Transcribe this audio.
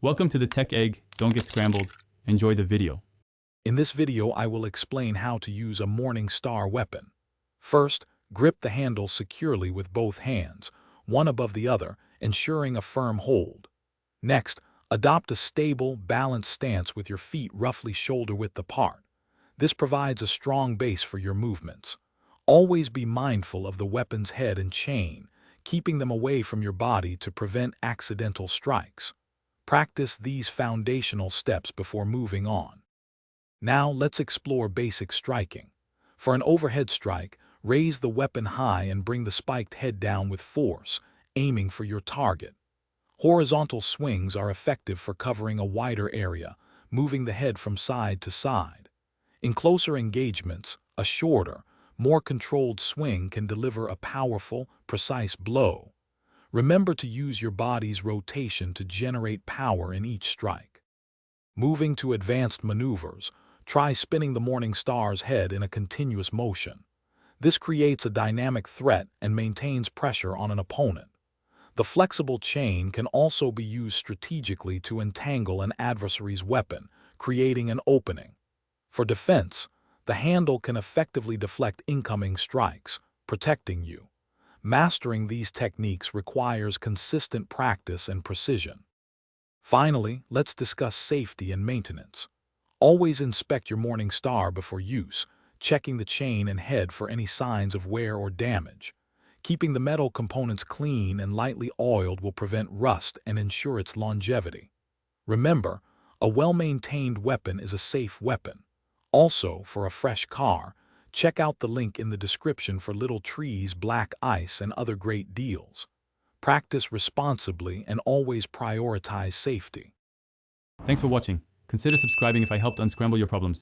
Welcome to the Tech Egg. Don't get scrambled. Enjoy the video. In this video, I will explain how to use a Morning Star weapon. First, grip the handle securely with both hands, one above the other, ensuring a firm hold. Next, adopt a stable, balanced stance with your feet roughly shoulder-width apart. This provides a strong base for your movements. Always be mindful of the weapon's head and chain, keeping them away from your body to prevent accidental strikes. Practice these foundational steps before moving on. Now let's explore basic striking. For an overhead strike, raise the weapon high and bring the spiked head down with force, aiming for your target. Horizontal swings are effective for covering a wider area, moving the head from side to side. In closer engagements, a shorter, more controlled swing can deliver a powerful, precise blow. Remember to use your body's rotation to generate power in each strike. Moving to advanced maneuvers, try spinning the Morning Star's head in a continuous motion. This creates a dynamic threat and maintains pressure on an opponent. The flexible chain can also be used strategically to entangle an adversary's weapon, creating an opening. For defense, the handle can effectively deflect incoming strikes, protecting you. Mastering these techniques requires consistent practice and precision. Finally, let's discuss safety and maintenance. Always inspect your Morning Star before use, checking the chain and head for any signs of wear or damage. Keeping the metal components clean and lightly oiled will prevent rust and ensure its longevity. Remember, a well-maintained weapon is a safe weapon. Also, for a fresh car, check out the link in the description for little trees, black ice, and other great deals. Practice responsibly and always prioritize safety. Thanks for watching. Consider subscribing if I helped unscramble your problems.